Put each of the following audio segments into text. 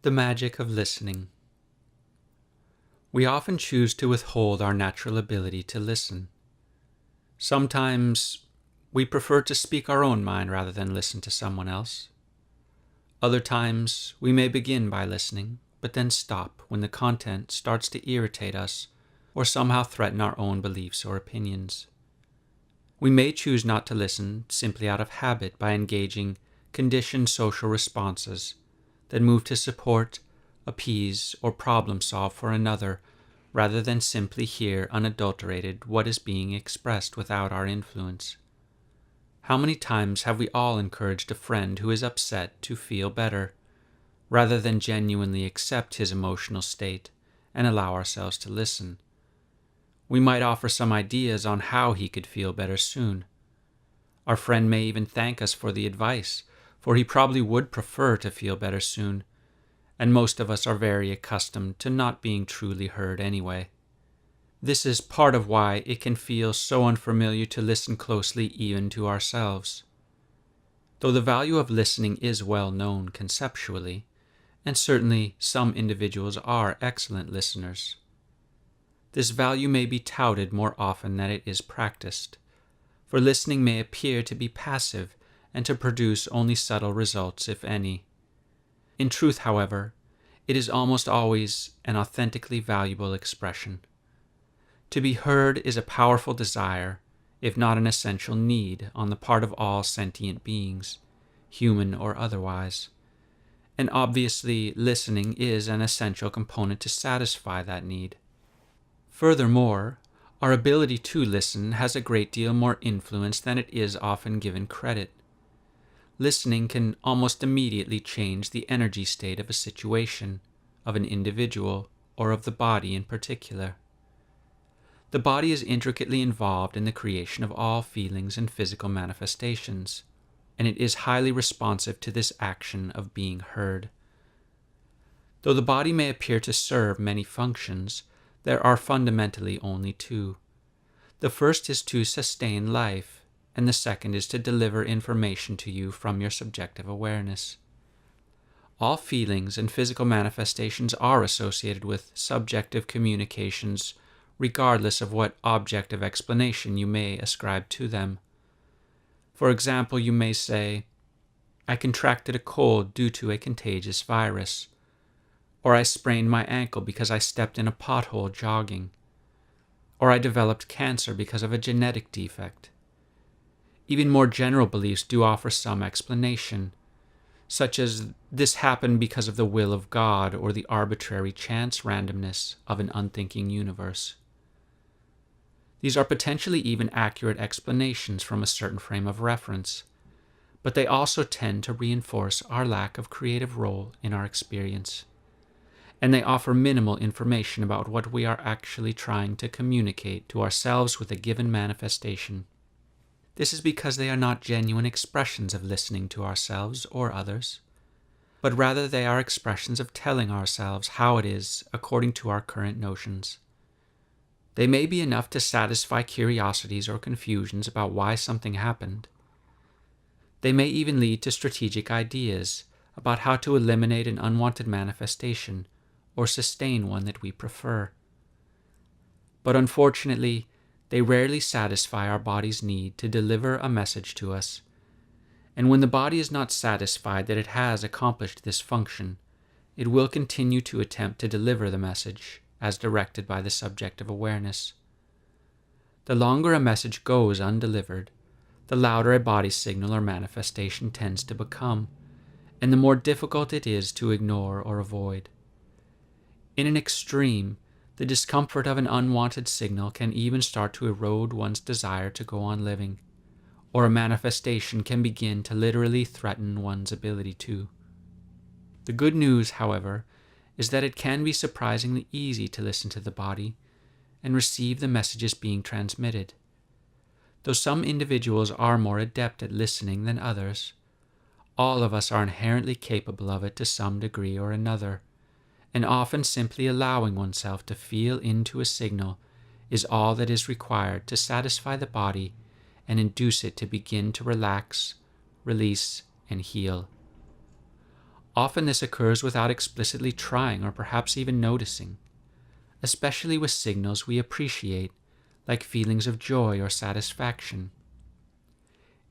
The magic of listening. We often choose to withhold our natural ability to listen. Sometimes we prefer to speak our own mind rather than listen to someone else. Other times we may begin by listening, but then stop when the content starts to irritate us or somehow threaten our own beliefs or opinions. We may choose not to listen simply out of habit by engaging conditioned social responses that move to support, appease, or problem solve for another, rather than simply hear unadulterated what is being expressed without our influence. How many times have we all encouraged a friend who is upset to feel better, rather than genuinely accept his emotional state and allow ourselves to listen? We might offer some ideas on how he could feel better soon. Our friend may even thank us for the advice, for he probably would prefer to feel better soon, and most of us are very accustomed to not being truly heard anyway. This is part of why it can feel so unfamiliar to listen closely even to ourselves. Though the value of listening is well known conceptually, and certainly some individuals are excellent listeners, this value may be touted more often than it is practiced, for listening may appear to be passive and to produce only subtle results, if any. In truth, however, it is almost always an authentically valuable expression. To be heard is a powerful desire, if not an essential need, on the part of all sentient beings, human or otherwise. And obviously, listening is an essential component to satisfy that need. Furthermore, our ability to listen has a great deal more influence than it is often given credit. Listening can almost immediately change the energy state of a situation, of an individual, or of the body in particular. The body is intricately involved in the creation of all feelings and physical manifestations, and it is highly responsive to this action of being heard. Though the body may appear to serve many functions, there are fundamentally only two. The first is to sustain life, and the second is to deliver information to you from your subjective awareness. All feelings and physical manifestations are associated with subjective communications, regardless of what objective explanation you may ascribe to them. For example, you may say, "I contracted a cold due to a contagious virus," or "I sprained my ankle because I stepped in a pothole jogging," or "I developed cancer because of a genetic defect." Even more general beliefs do offer some explanation, such as "this happened because of the will of God," or the arbitrary chance randomness of an unthinking universe. These are potentially even accurate explanations from a certain frame of reference, but they also tend to reinforce our lack of creative role in our experience, and they offer minimal information about what we are actually trying to communicate to ourselves with a given manifestation. This is because they are not genuine expressions of listening to ourselves or others, but rather they are expressions of telling ourselves how it is according to our current notions. They may be enough to satisfy curiosities or confusions about why something happened. They may even lead to strategic ideas about how to eliminate an unwanted manifestation or sustain one that we prefer. But unfortunately, they rarely satisfy our body's need to deliver a message to us, and when the body is not satisfied that it has accomplished this function, it will continue to attempt to deliver the message as directed by the subjective awareness. The longer a message goes undelivered, the louder a body signal or manifestation tends to become, and the more difficult it is to ignore or avoid. In an extreme, the discomfort of an unwanted signal can even start to erode one's desire to go on living, or a manifestation can begin to literally threaten one's ability to. The good news, however, is that it can be surprisingly easy to listen to the body and receive the messages being transmitted. Though some individuals are more adept at listening than others, all of us are inherently capable of it to some degree or another, and often simply allowing oneself to feel into a signal is all that is required to satisfy the body and induce it to begin to relax, release, and heal. Often this occurs without explicitly trying or perhaps even noticing, especially with signals we appreciate, like feelings of joy or satisfaction.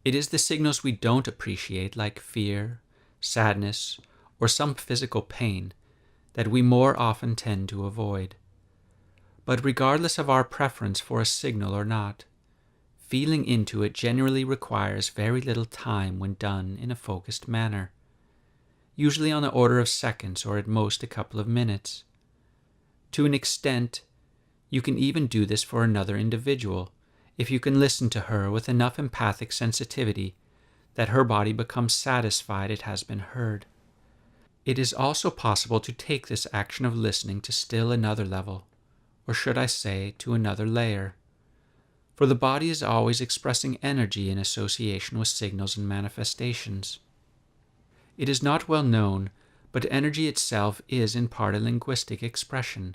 It is the signals we don't appreciate, like fear, sadness, or some physical pain, that we more often tend to avoid. But regardless of our preference for a signal or not, feeling into it generally requires very little time when done in a focused manner, usually on the order of seconds or at most a couple of minutes. To an extent, you can even do this for another individual if you can listen to her with enough empathic sensitivity that her body becomes satisfied it has been heard. It is also possible to take this action of listening to still another level, or should I say, to another layer. For the body is always expressing energy in association with signals and manifestations. It is not well known, but energy itself is in part a linguistic expression.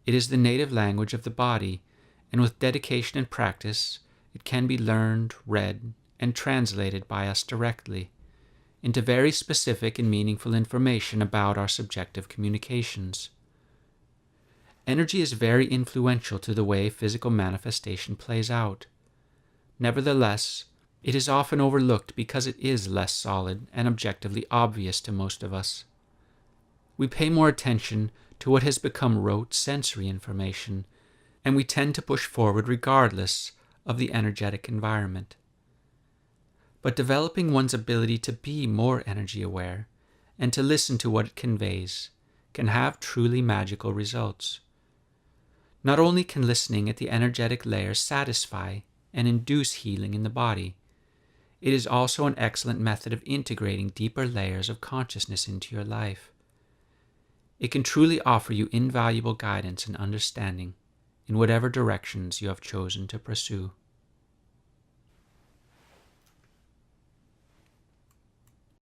It is the native language of the body, and with dedication and practice, it can be learned, read, and translated by us directly into very specific and meaningful information about our subjective communications. Energy is very influential to the way physical manifestation plays out. Nevertheless, it is often overlooked because it is less solid and objectively obvious to most of us. We pay more attention to what has become rote sensory information, and we tend to push forward regardless of the energetic environment. But developing one's ability to be more energy aware and to listen to what it conveys can have truly magical results. Not only can listening at the energetic layer satisfy and induce healing in the body, it is also an excellent method of integrating deeper layers of consciousness into your life. It can truly offer you invaluable guidance and understanding in whatever directions you have chosen to pursue.